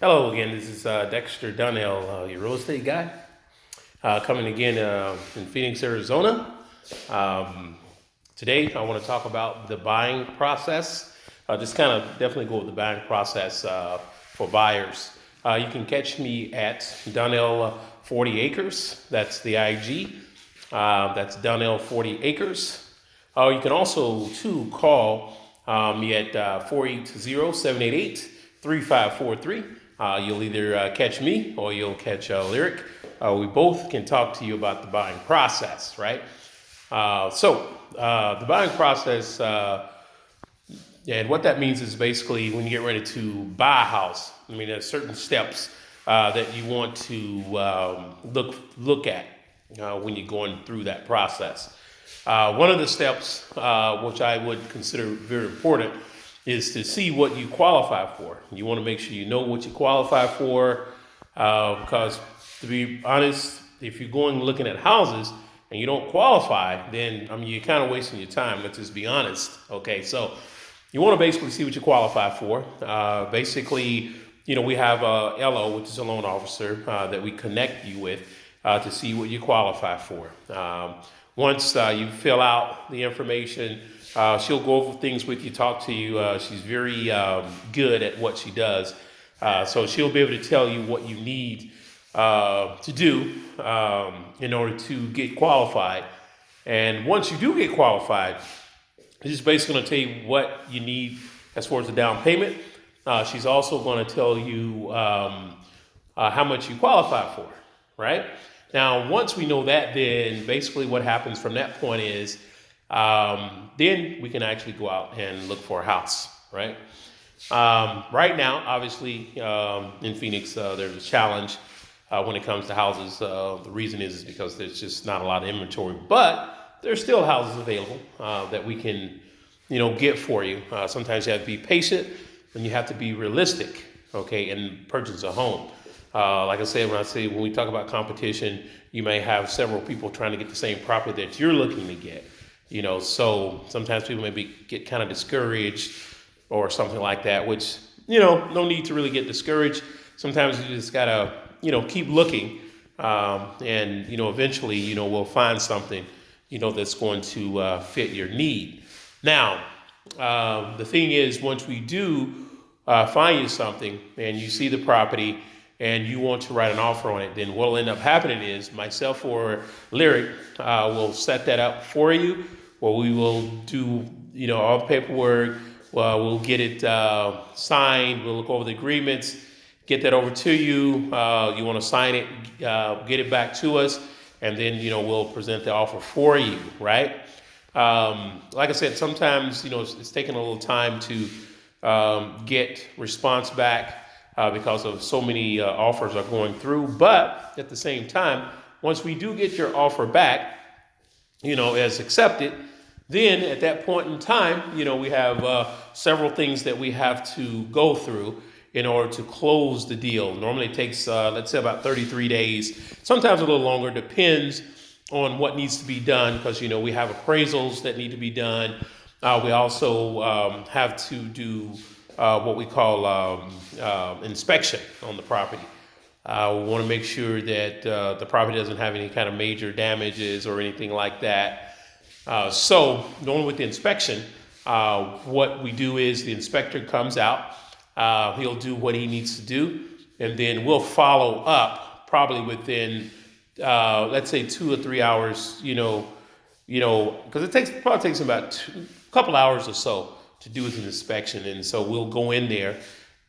Hello again, this is Dexter Dunnell, your real estate guy, coming again in Phoenix, Arizona. Um, Today, I want to talk about the buying process. Just kind of definitely go over the buying process for buyers. You can catch me at Dunnell 40 Acres. That's the IG. That's Dunnell 40 Acres. You can also, too, call me at 480-788-3543. You'll either catch me or you'll catch Lyric. We both can talk to you about the buying process, right? The buying process, and what that means is basically when you get ready to buy a house. I mean, there's certain steps that you want to look at when you're going through that process. One of the steps, which I would consider very important, is to see what you qualify for. You want to make sure you know what you qualify for, because to be honest, if you're going looking at houses and you don't qualify, then you're kind of wasting your time. Let's just be honest. Okay, so you want to basically see what you qualify for. Basically, we have a LO, which is a loan officer, that we connect you with to see what you qualify for. Once you fill out the information, she'll go over things with you, talk to you. She's very good at what she does. So she'll be able to tell you what you need to do in order to get qualified. And once you do get qualified, she's basically going to tell you what you need as far as the down payment. She's also going to tell you how much you qualify for, right? Now, once we know that, then basically what happens from that point is then we can actually go out and look for a house, right? Right now, obviously, in Phoenix, there's a challenge when it comes to houses. The reason is because there's just not a lot of inventory, but there's still houses available that we can, get for you. Sometimes you have to be patient and you have to be realistic, okay, and purchase a home. Like I said, when we talk about competition, you may have several people trying to get the same property that you're looking to get. So sometimes people get kind of discouraged or something like that, which, no need to really get discouraged. Sometimes you just gotta, keep looking, and, eventually, we'll find something, that's going to fit your need. Now, the thing is, once we do find you something and you see the property and you want to write an offer on it, then what will end up happening is myself or Lyric will set that up for you, where we will do, all the paperwork. We'll get it signed. We'll look over the agreements, get that over to you. You want to sign it, get it back to us, and then, we'll present the offer for you, right? Like I said, sometimes, it's taking a little time to get response back because of so many offers are going through. But at the same time, once we do get your offer back, as accepted, then at that point in time, we have several things that we have to go through in order to close the deal. Normally it takes, let's say, about 33 days, sometimes a little longer, depends on what needs to be done, because, we have appraisals that need to be done. We also have to do what we call inspection on the property. We want to make sure that the property doesn't have any kind of major damages or anything like that. So normally with the inspection, what we do is the inspector comes out, he'll do what he needs to do, and then we'll follow up probably within, let's say 2 or 3 hours, because it probably takes about a couple hours or so to do his inspection. And so we'll go in there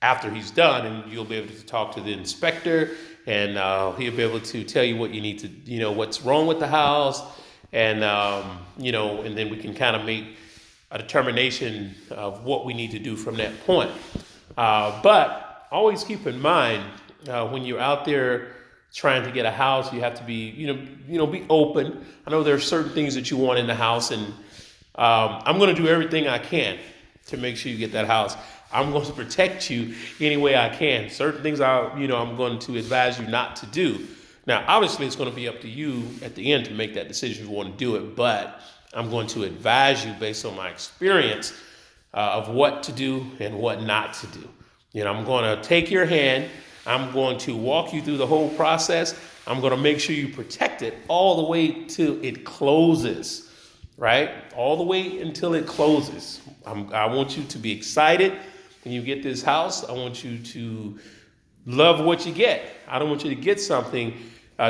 after he's done, and you'll be able to talk to the inspector, and he'll be able to tell you what you need to, what's wrong with the house. And, and then we can kind of make a determination of what we need to do from that point. But always keep in mind, when you're out there trying to get a house, you have to be, be open. I know there are certain things that you want in the house, and I'm going to do everything I can to make sure you get that house. I'm going to protect you any way I can. Certain things I'm going to advise you not to do. Now, obviously, it's going to be up to you at the end to make that decision if you want to do it, but I'm going to advise you based on my experience of what to do and what not to do. I'm going to take your hand I'm going to walk you through the whole process. I'm going to make sure you protect it all the way till it closes, right? All the way until it closes. I want you to be excited when you get this house. I want you to love what you get. I don't want you to get something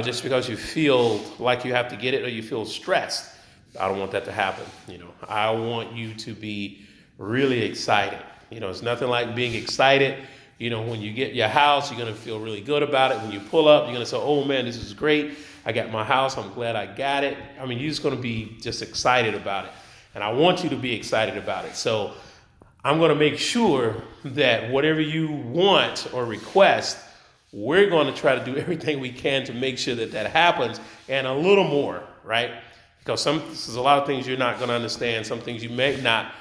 just because you feel like you have to get it or you feel stressed. I don't want that to happen. I want you to be really excited. It's nothing like being excited. When you get your house, you're going to feel really good about it. When you pull up, you're going to say, oh man, this is great. I got my house. I'm glad I got it. I mean, you're just going to be just excited about it. And I want you to be excited about it. So I'm going to make sure that whatever you want or request, we're going to try to do everything we can to make sure that happens and a little more, right? Because there's a lot of things you're not going to understand, some things you may not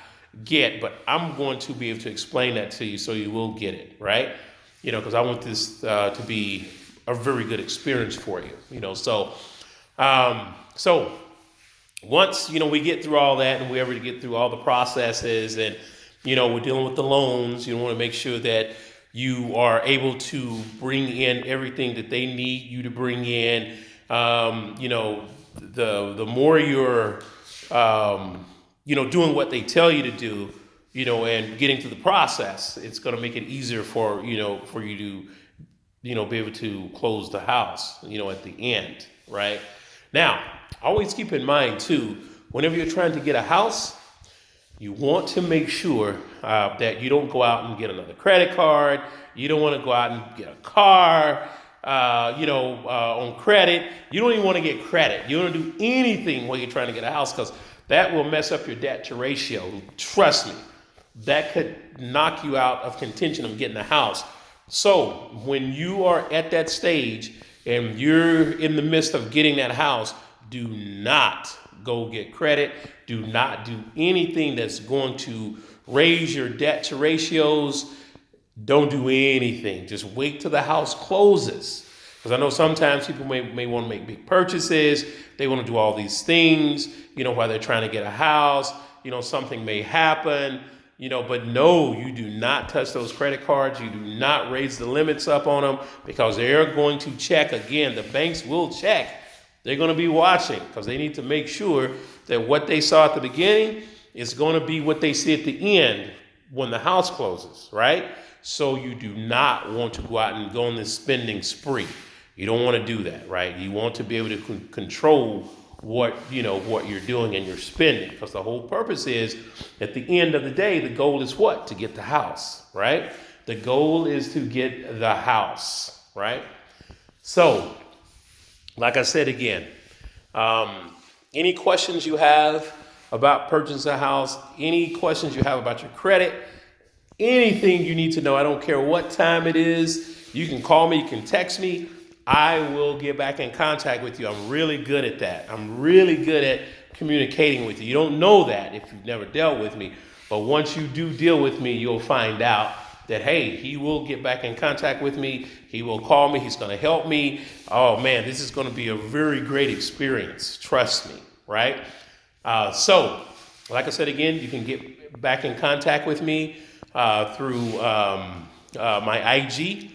get, but I'm going to be able to explain that to you so you will get it, right? Because I want this to be a very good experience for you, So once, we get through all that and we ever get through all the processes and, we're dealing with the loans, you want to make sure that you are able to bring in everything that they need you to bring in. The more you're, doing what they tell you to do, and getting through the process, it's going to make it easier for you to, be able to close the house, at the end, right? Now, always keep in mind too, whenever you're trying to get a house, you want to make sure that you don't go out and get another credit card. You don't want to go out and get a car, on credit. You don't even want to get credit. You don't want to do anything while you're trying to get a house because that will mess up your debt to ratio. Trust me, that could knock you out of contention of getting a house. So when you are at that stage and you're in the midst of getting that house, do not go get credit. Do not do anything that's going to raise your debt to ratios. Don't do anything. Just wait till the house closes. Because I know sometimes people may want to make big purchases. They want to do all these things, while they're trying to get a house. Something may happen, but no, you do not touch those credit cards. You do not raise the limits up on them because they're going to check again. The banks will check. They're going to be watching because they need to make sure that what they saw at the beginning is going to be what they see at the end when the house closes, right? So you do not want to go out and go on this spending spree. You don't want to do that, right? You want to be able to control what you're doing and you're spending, because the whole purpose is, at the end of the day, the goal is what? To get the house, right? The goal is to get the house, right? So, like I said again, any questions you have about purchasing a house, any questions you have about your credit, anything you need to know, I don't care what time it is, you can call me, you can text me. I will get back in contact with you. I'm really good at that. I'm really good at communicating with you. You don't know that if you've never dealt with me. But once you do deal with me, you'll find out that, hey, he will get back in contact with me. He will call me. He's going to help me. Oh, man, this is going to be a very great experience. Trust me, right? So, like I said again, you can get back in contact with me through my IG,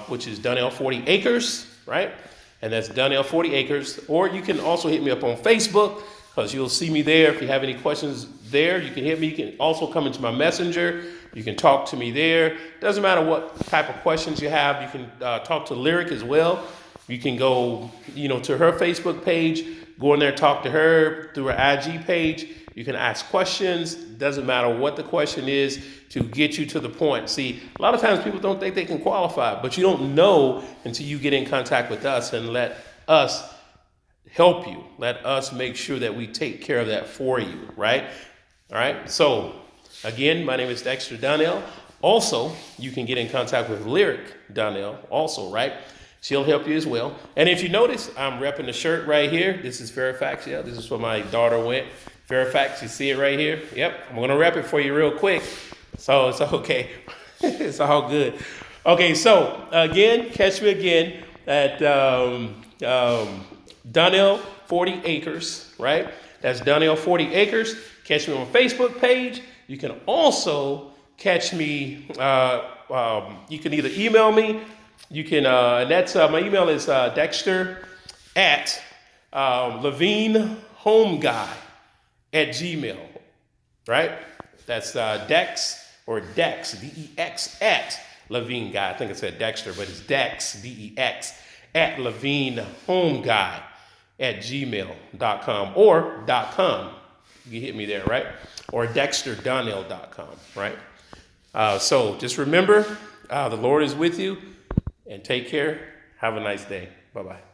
which is Donnell 40 Acres, right? And that's Donnell 40 Acres. Or you can also hit me up on Facebook, because you'll see me there. If you have any questions there, you can hit me. You can also come into my messenger. You can talk to me there. Doesn't matter what type of questions you have. You can talk to Lyric as well. You can go, to her Facebook page, go in there, talk to her through her IG page. You can ask questions. Doesn't matter what the question is to get you to the point. See, a lot of times people don't think they can qualify, but you don't know until you get in contact with us and let us help you. Let us make sure that we take care of that for you, right? All right. So again, my name is Dexter Donnell. Also, you can get in contact with Lyric Donnell also, right? She'll help you as well. And if you notice, I'm repping the shirt right here. This is Fairfax. Yeah, this is where my daughter went. Fairfax, you see it right here? Yep. I'm going to rep it for you real quick. So it's okay. It's all good. Okay, so again, catch me again at Donnell 40 Acres, right? That's Donnell 40 Acres. Catch me on Facebook page. You can also catch me, you can either email me You can, and that's my email is Dexter at Levine Home Guy at Gmail, right? That's Dex or Dex, Dex at Levine Guy. I think it said Dexter, but it's Dex, Dex at Levine Home Guy at gmail.com or .com. You can hit me there, right? Or DexterDonnell.com, right? So just remember, the Lord is with you, and take care. Have a nice day. Bye-bye.